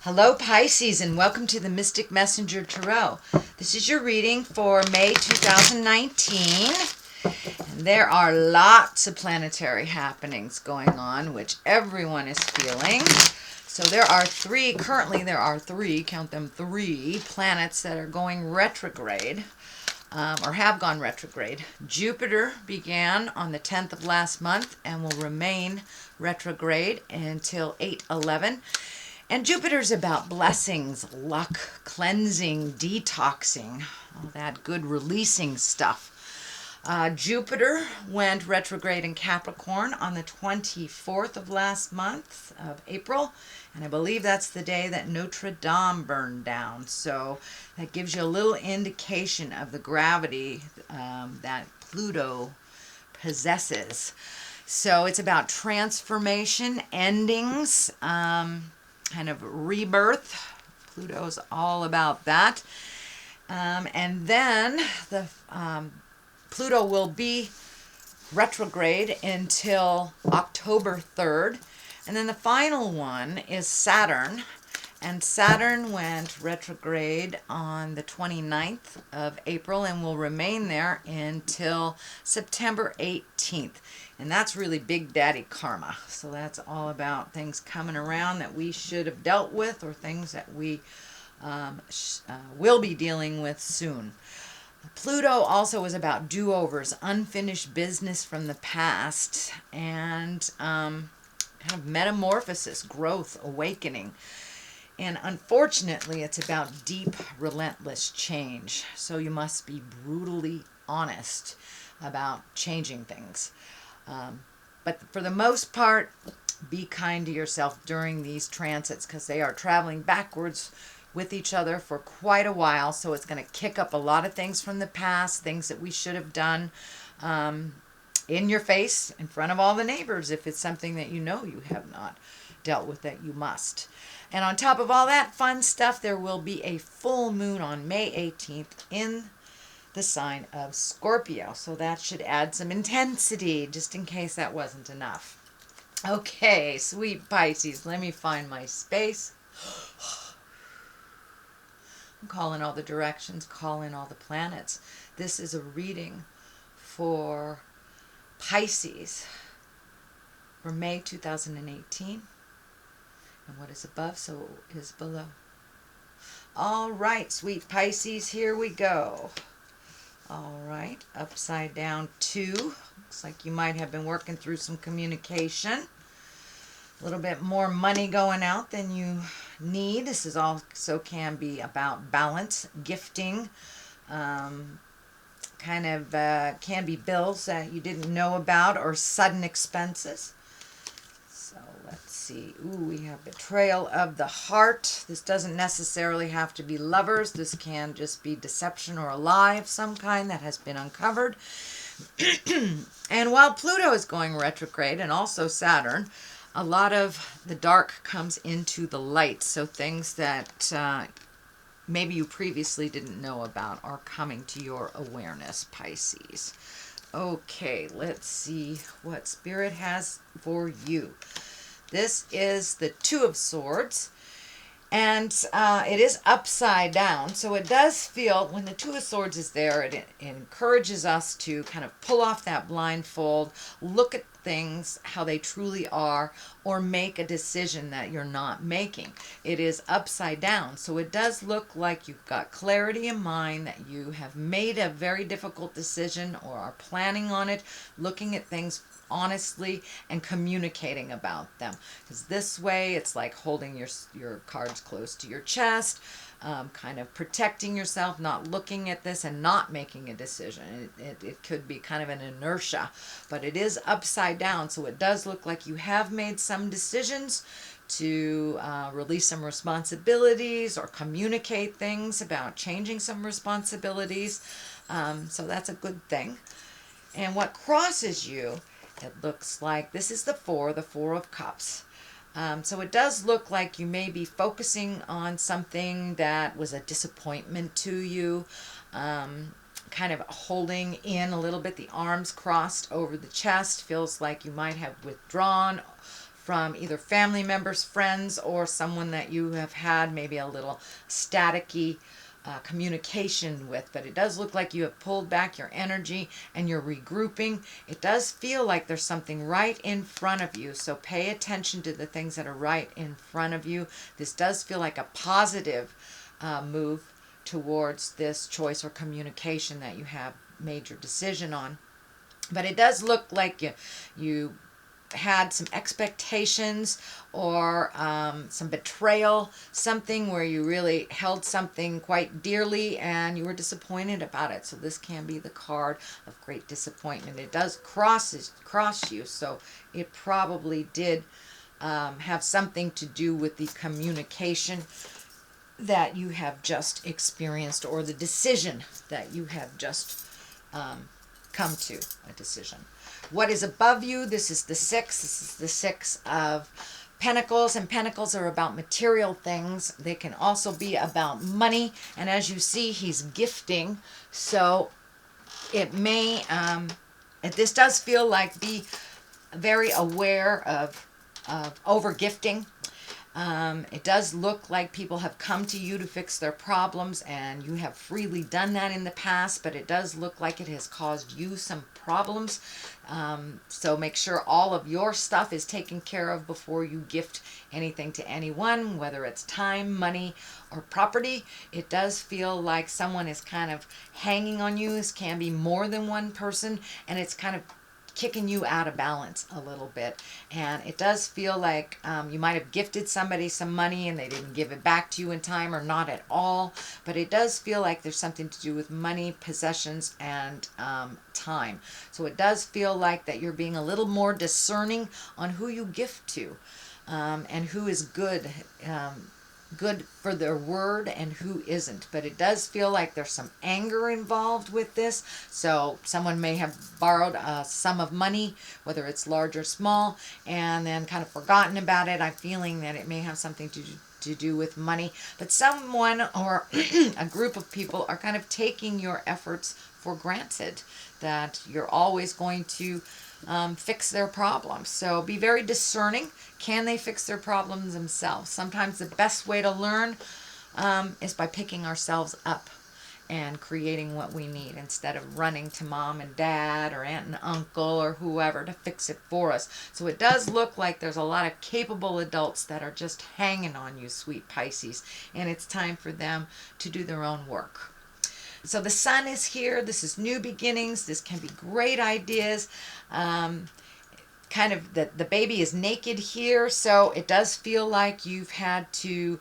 Hello Pisces, and welcome to the Mystic Messenger Tarot. This is your reading for May 2019. And there are lots of planetary happenings going on, which everyone is feeling. So currently there are three, count them three, planets that are going retrograde, or have gone retrograde. Jupiter began on the 10th of last month and will remain retrograde until 8/11. And Jupiter's about blessings, luck, cleansing, detoxing, all that good releasing stuff. Jupiter went retrograde in Capricorn on the 24th of last month of April. And I believe that's the day that Notre Dame burned down. So that gives you a little indication of the gravity that Pluto possesses. So it's about transformation, endings, kind of rebirth. Pluto's all about that. And then the Pluto will be retrograde until October 3rd. And then the final one is Saturn. And Saturn went retrograde on the 29th of April and will remain there until September 18th. And that's really Big Daddy karma. So that's all about things coming around that we should have dealt with, or things that we will be dealing with soon. Pluto also is about do-overs, unfinished business from the past, and kind of metamorphosis, growth, awakening. And unfortunately, it's about deep, relentless change. So you must be brutally honest about changing things. But for the most part, be kind to yourself during these transits, because they are traveling backwards with each other for quite a while. So it's going to kick up a lot of things from the past, things that we should have done in your face, in front of all the neighbors, if it's something that you know you have not dealt with, that you must. And on top of all that fun stuff, there will be a full moon on May 18th in the sign of Scorpio. So that should add some intensity, just in case that wasn't enough. Okay, sweet Pisces, let me find my space. I'm calling all the directions, calling all the planets. This is a reading for Pisces for May 2018. And what is above, so is below. All right, sweet Pisces, here we go. All right, upside down 2. Looks like you might have been working through some communication. A little bit more money going out than you need. This is also can be about balance, gifting, can be bills that you didn't know about, or sudden expenses. So let's see. Ooh, we have betrayal of the heart. This doesn't necessarily have to be lovers. This can just be deception or a lie of some kind that has been uncovered. And while Pluto is going retrograde, and also Saturn, a lot of the dark comes into the light. So things that maybe you previously didn't know about are coming to your awareness, Pisces. Okay, let's see what Spirit has for you. This is the 2 of Swords, and it is upside down. So it does feel, when the 2 of Swords is there, it encourages us to kind of pull off that blindfold, look at things how they truly are, or make a decision that you're not making. It is upside down, so it does look like you've got clarity in mind, that you have made a very difficult decision or are planning on it, looking at things honestly and communicating about them. Because this way it's like holding your cards close to your chest, kind of protecting yourself, not looking at this and not making a decision. It could be kind of an inertia, but it is upside down, so it does look like you have made some decisions to release some responsibilities or communicate things about changing some responsibilities. So that's a good thing. And what crosses you, it looks like this is the 4 of Cups. So it does look like you may be focusing on something that was a disappointment to you, kind of holding in a little bit, the arms crossed over the chest. Feels like you might have withdrawn from either family members, friends, or someone that you have had maybe a little staticky communication with. But it does look like you have pulled back your energy and you're regrouping. It does feel like there's something right in front of you, so pay attention to the things that are right in front of you. This does feel like a positive move towards this choice or communication that you have made your decision on. But it does look like you had some expectations or some betrayal, something where you really held something quite dearly and you were disappointed about it. So this can be the card of great disappointment. It does cross you, so it probably did have something to do with the communication that you have just experienced, or the decision that you have just come to a decision. What is above you? This is the 6. This is the 6 of Pentacles, and Pentacles are about material things. They can also be about money, and as you see, he's gifting. So it may, this does feel like be very aware of over gifting. It does look like people have come to you to fix their problems, and you have freely done that in the past, but it does look like it has caused you some problems. So make sure all of your stuff is taken care of before you gift anything to anyone, whether it's time, money, or property. It does feel like someone is kind of hanging on you. This can be more than one person, and it's kind of kicking you out of balance a little bit. And it does feel like you might have gifted somebody some money and they didn't give it back to you in time, or not at all. But it does feel like there's something to do with money, possessions, and time. So it does feel like that you're being a little more discerning on who you gift to, and who is good for their word and who isn't. But it does feel like there's some anger involved with this. So someone may have borrowed a sum of money, whether it's large or small, and then kind of forgotten about it. I'm feeling that it may have something to do with money. But someone or a group of people are kind of taking your efforts for granted, that you're always going to fix their problems. So be very discerning. Can they fix their problems themselves? Sometimes the best way to learn is by picking ourselves up and creating what we need, instead of running to mom and dad or aunt and uncle or whoever to fix it for us. So it does look like there's a lot of capable adults that are just hanging on you, sweet Pisces, and it's time for them to do their own work. So the sun is here. This is new beginnings. This can be great ideas. Kind of the baby is naked here, so it does feel like you've had to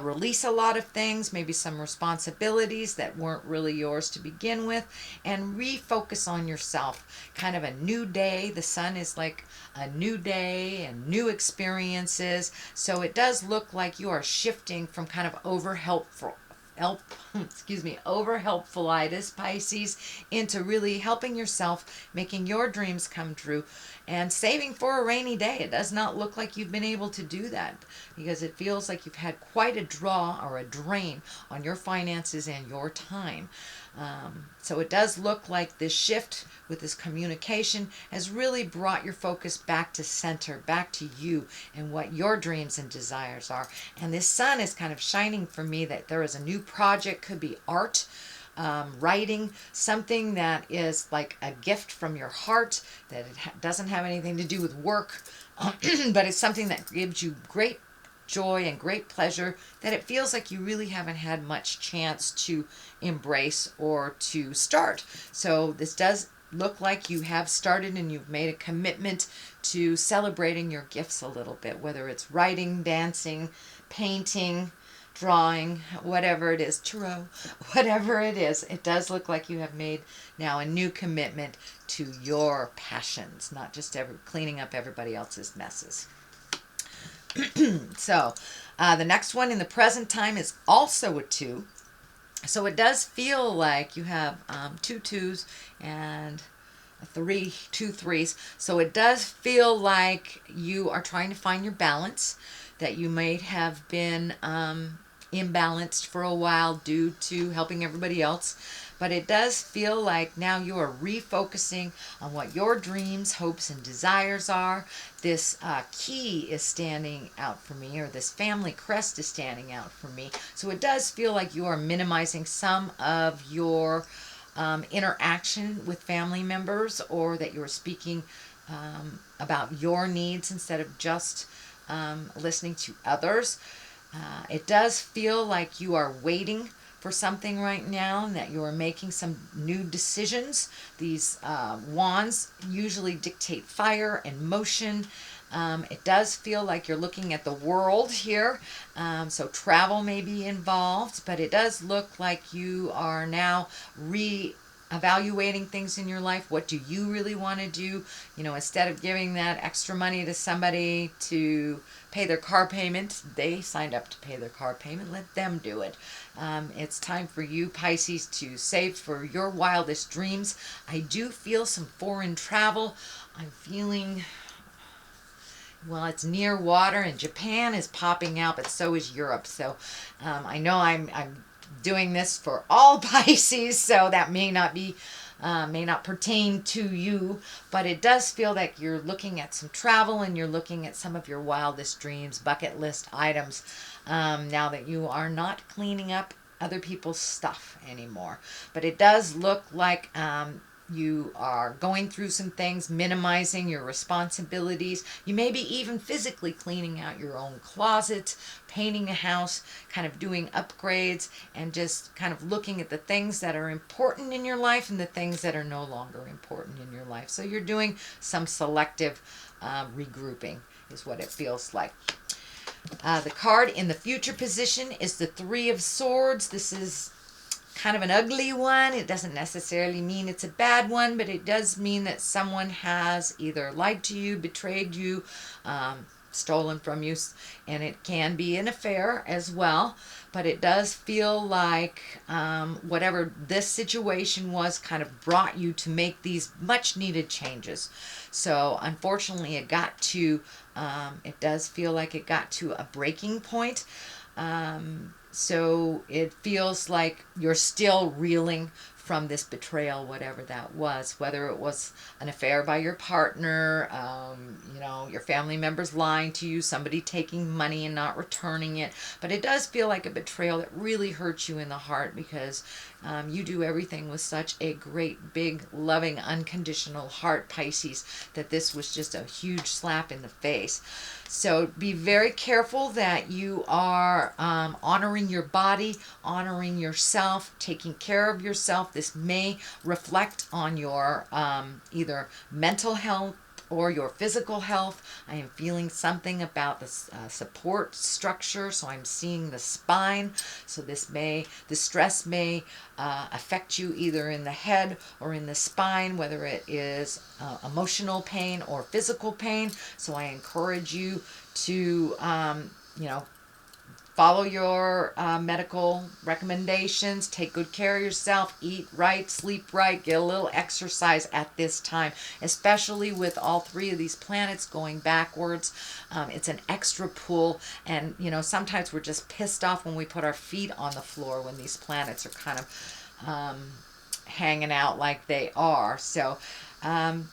release a lot of things, maybe some responsibilities that weren't really yours to begin with, and refocus on yourself. Kind of a new day. The sun is like a new day and new experiences. So it does look like you are shifting from kind of over helpfulitis, Pisces, into really helping yourself, making your dreams come true, and saving for a rainy day. It does not look like you've been able to do that, because it feels like you've had quite a draw or a drain on your finances and your time. So it does look like this shift with this communication has really brought your focus back to center, back to you and what your dreams and desires are. And this sun is kind of shining for me that there is a new project, could be art, writing, something that is like a gift from your heart, that it doesn't have anything to do with work, but it's something that gives you great joy and great pleasure, that it feels like you really haven't had much chance to embrace or to start. So this does look like you have started and you've made a commitment to celebrating your gifts a little bit, whether it's writing, dancing, painting, drawing, whatever it is, tarot, whatever it is. It does look like you have made now a new commitment to your passions, not just cleaning up everybody else's messes. So the next one in the present time is also a 2. So it does feel like you have 2 2s and 2 3s. So it does feel like you are trying to find your balance, that you may have been imbalanced for a while due to helping everybody else. But it does feel like now you are refocusing on what your dreams, hopes, and desires are. This key is standing out for me, or this family crest is standing out for me. So it does feel like you are minimizing some of your interaction with family members, or that you're speaking about your needs instead of just listening to others. It does feel like you are waiting for something right now, and that you are making some new decisions. These wands usually dictate fire and motion. It does feel like you're looking at the world here, so travel may be involved, but it does look like you are now evaluating things in your life. What do you really want to do? You know, instead of giving that extra money to somebody to pay their car payment, they signed up to pay their car payment, let them do it. It's time for you, Pisces, to save for your wildest dreams. I do feel some foreign travel. I'm feeling, well, it's near water, and Japan is popping out, but so is Europe. So I know I'm doing this for all Pisces, so that may not pertain to you, but it does feel like you're looking at some travel, and you're looking at some of your wildest dreams, bucket list items, now that you are not cleaning up other people's stuff anymore. But it does look like you are going through some things, minimizing your responsibilities. You may be even physically cleaning out your own closet, painting a house, kind of doing upgrades, and just kind of looking at the things that are important in your life and the things that are no longer important in your life. So you're doing some selective regrouping is what it feels like. The card in the future position is the Three of Swords. This is kind of an ugly one. It doesn't necessarily mean it's a bad one, but it does mean that someone has either lied to you, betrayed you, stolen from you, and it can be an affair as well. But it does feel like whatever this situation was kind of brought you to make these much needed changes. So unfortunately it does feel like it got to a breaking point. So it feels like you're still reeling from this betrayal, whatever that was, whether it was an affair by your partner, your family members lying to you, somebody taking money and not returning it. But it does feel like a betrayal that really hurts you in the heart, because you do everything with such a great, big, loving, unconditional heart, Pisces, that this was just a huge slap in the face. So be very careful that you are honoring your body, honoring yourself, taking care of yourself. This may reflect on your either mental health or your physical health. I am feeling something about the support structure, so I'm seeing the spine. So the stress may affect you either in the head or in the spine, whether it is emotional pain or physical pain. So I encourage you to follow your medical recommendations, take good care of yourself, eat right, sleep right, get a little exercise at this time, especially with all three of these planets going backwards. It's an extra pull, and sometimes we're just pissed off when we put our feet on the floor when these planets are kind of hanging out like they are. So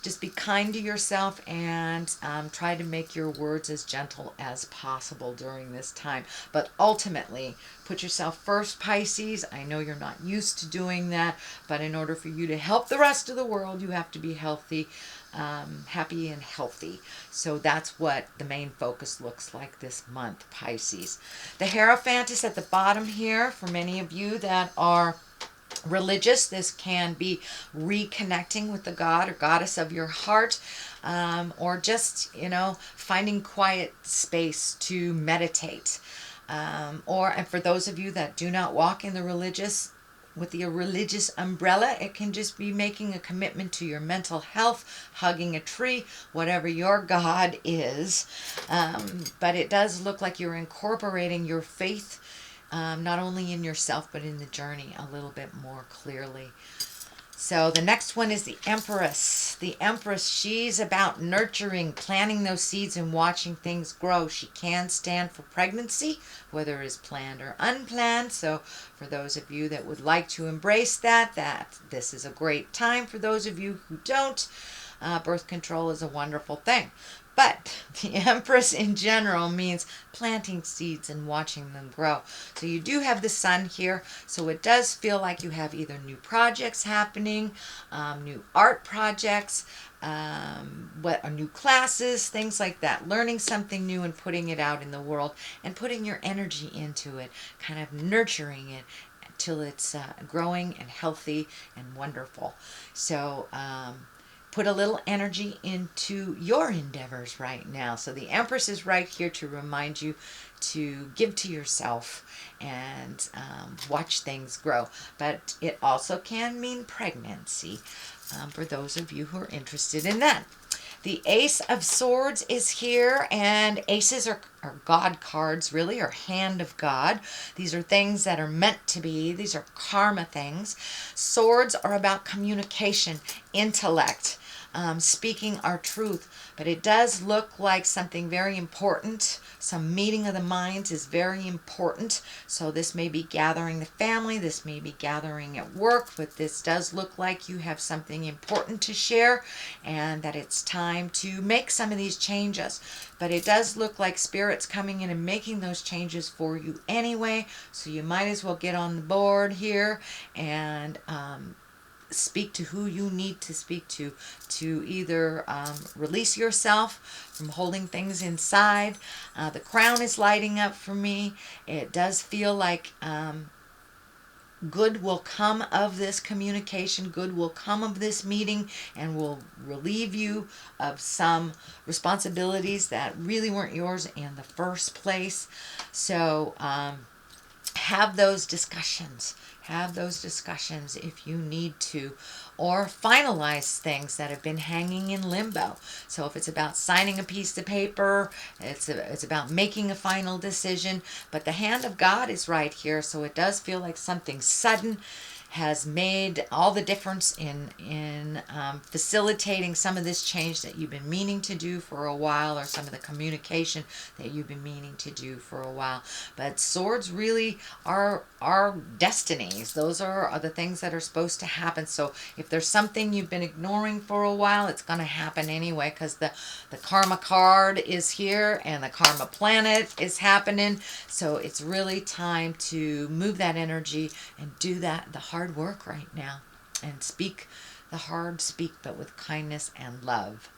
just be kind to yourself, and try to make your words as gentle as possible during this time. But ultimately, put yourself first, Pisces. I know you're not used to doing that, but in order for you to help the rest of the world, you have to be healthy, happy and healthy. So that's what the main focus looks like this month, Pisces. The Hierophant is at the bottom here. For many of you that are religious, this can be reconnecting with the god or goddess of your heart, or just finding quiet space to meditate, and for those of you that do not walk in the religious umbrella, it can just be making a commitment to your mental health, hugging a tree, whatever your god is. But it does look like you're incorporating your faith, not only in yourself, but in the journey a little bit more clearly. So the next one is the Empress. The Empress, she's about nurturing, planting those seeds and watching things grow. She can stand for pregnancy, whether it is planned or unplanned. So for those of you that would like to embrace that this is a great time. For those of you who don't, birth control is a wonderful thing. But the Empress in general means planting seeds and watching them grow. So you do have the sun here, so it does feel like you have either new projects happening, new art projects, new classes, things like that. Learning something new and putting it out in the world and putting your energy into it, kind of nurturing it till it's growing and healthy and wonderful. So put a little energy into your endeavors right now. So the Empress is right here to remind you to give to yourself and watch things grow. But it also can mean pregnancy for those of you who are interested in that. The Ace of Swords is here, and aces are God cards, really, or hand of God. These are things that are meant to be. These are karma things. Swords are about communication, intellect, speaking our truth. But it does look like something very important. Some meeting of the minds is very important. So this may be gathering the family. This may be gathering at work. But this does look like you have something important to share and that it's time to make some of these changes. But it does look like Spirit's coming in and making those changes for you anyway. So you might as well get on the board here and speak to who you need to speak to either release yourself from holding things inside. The crown is lighting up for me. It does feel like good will come of this communication, good will come of this meeting, and will relieve you of some responsibilities that really weren't yours in the first place. So have those discussions. Have those discussions if you need to, or finalize things that have been hanging in limbo. So if it's about signing a piece of paper, it's about making a final decision. But the hand of God is right here, so it does feel like something sudden has made all the difference in facilitating some of this change that you've been meaning to do for a while, or some of the communication that you've been meaning to do for a while. But swords really are destinies. Those are the things that are supposed to happen. So if there's something you've been ignoring for a while, it's going to happen anyway, because the karma card is here and the karma planet is happening. So it's really time to move that energy and do the hard work right now, and speak the hard speak, but with kindness and love.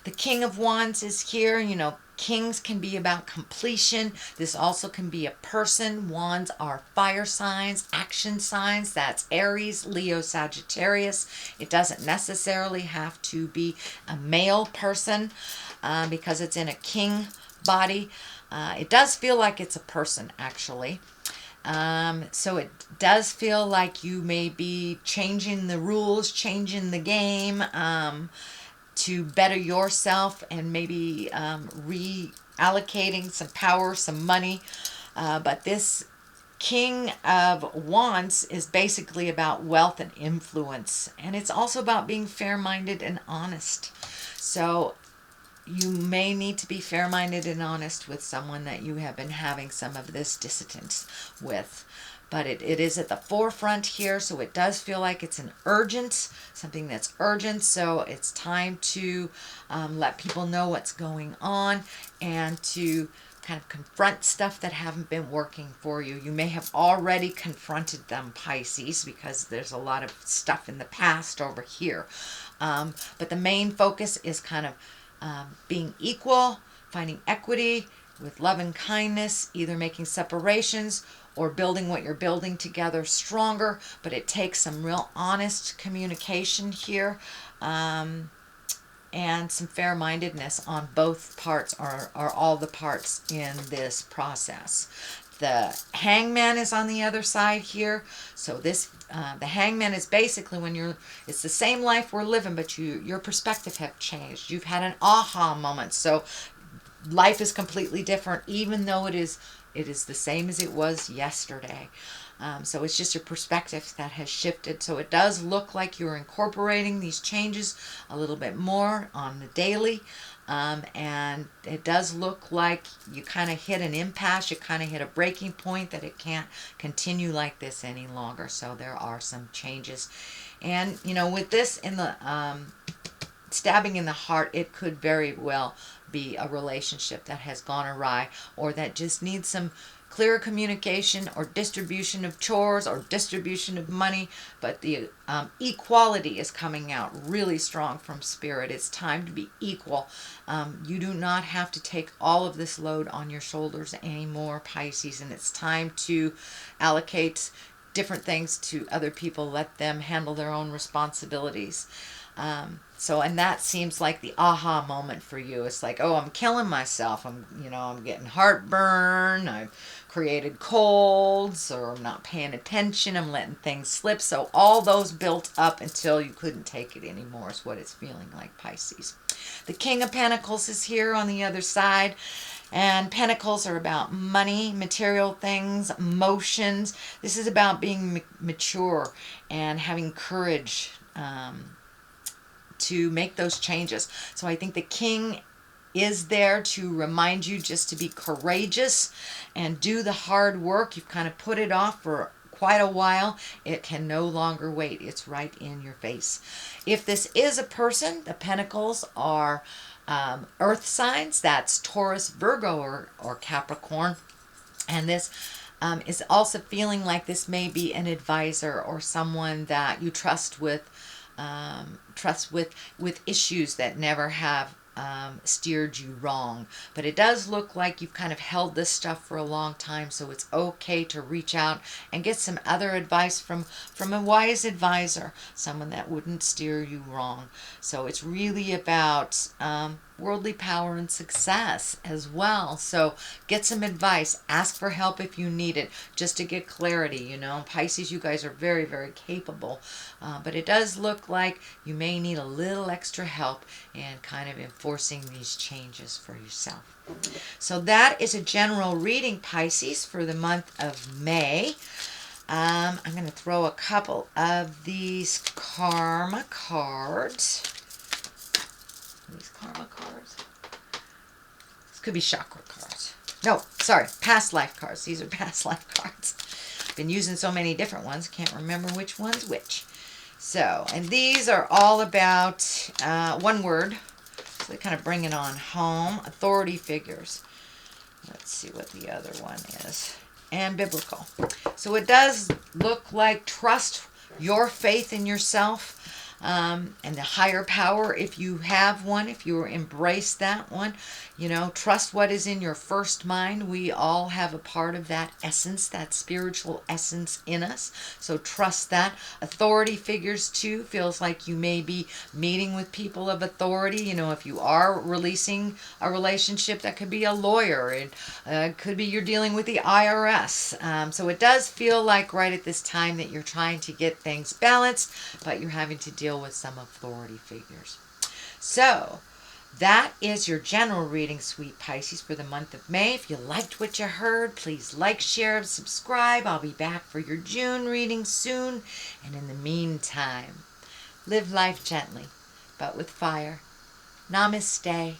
The King of Wands is here. You know, kings can be about completion. This also can be a person. Wands are fire signs, action signs. That's Aries, Leo, Sagittarius. It doesn't necessarily have to be a male person because it's in a king body. It does feel like it's a person, actually. So it does feel like you may be changing the rules, changing the game to better yourself, and maybe reallocating some power, some money. But this King of Wands is basically about wealth and influence. And it's also about being fair-minded and honest. So you may need to be fair-minded and honest with someone that you have been having some of this dissonance with. But it is at the forefront here, so it does feel like it's something that's urgent. So it's time to let people know what's going on, and to kind of confront stuff that haven't been working for you. You may have already confronted them, Pisces, because there's a lot of stuff in the past over here. But the main focus is kind of being equal, finding equity with love and kindness, either making separations or building what you're building together stronger. But it takes some real honest communication here, and some fair-mindedness on both parts, or all the parts in this process. The Hangman is on the other side here. So this, the Hangman is basically when it's the same life we're living, but your perspective have changed. You've had an aha moment. So life is completely different, even though it is the same as it was yesterday. So it's just your perspective that has shifted. So it does look like you're incorporating these changes a little bit more on the daily. And it does look like you kind of hit an impasse, you kind of hit a breaking point that it can't continue like this any longer. So there are some changes. And, you know, with this in the stabbing in the heart, it could very well be a relationship that has gone awry, or that just needs some clearer communication, or distribution of chores, or distribution of money. But the equality is coming out really strong from Spirit. It's time to be equal. You do not have to take all of this load on your shoulders anymore, Pisces, and it's time to allocate different things to other people. Let them handle their own responsibilities. And that seems like the aha moment for you. It's like, oh, I'm killing myself. I'm getting heartburn. I've created colds, or I'm not paying attention. I'm letting things slip. So all those built up until you couldn't take it anymore is what it's feeling like, Pisces. The King of Pentacles is here on the other side. And Pentacles are about money, material things, emotions. This is about being mature and having courage to make those changes. So I think the King is there to remind you just to be courageous and do the hard work. You've kind of put it off for quite a while. It can no longer wait. It's right in your face. If this is a person, the Pentacles are earth signs. That's Taurus, Virgo, or Capricorn. And this is also feeling like this may be an advisor or someone that you trust with issues that never have steered you wrong. But it does look like you've kind of held this stuff for a long time, so it's okay to reach out and get some other advice from a wise advisor, someone that wouldn't steer you wrong. So it's really about worldly power and success as well. So get some advice, ask for help if you need it, just to get clarity. Pisces, you guys are very, very capable, but it does look like you may need a little extra help in kind of enforcing these changes for yourself. So that is a general reading, Pisces, for the month of May. I'm going to throw a couple of these karma cards. These karma cards. This could be chakra cards. No, sorry, past life cards. These are past life cards. I've been using so many different ones, can't remember which one's which. So, and these are all about one word. So they kind of bring it on home. Authority figures. Let's see what the other one is. And biblical. So it does look like trust your faith in yourself. And the higher power, if you have one, if you embrace that one, trust what is in your first mind. We all have a part of that essence, that spiritual essence in us. So trust that. Authority figures too, feels like you may be meeting with people of authority. If you are releasing a relationship, that could be a lawyer. It could be you're dealing with the IRS. So it does feel like right at this time that you're trying to get things balanced, but you're having to deal with some authority figures. So that is your general reading, sweet Pisces, for the month of May. If you liked what you heard, please like, share, and subscribe. I'll be back for your June reading soon. And in the meantime, live life gently, but with fire. Namaste.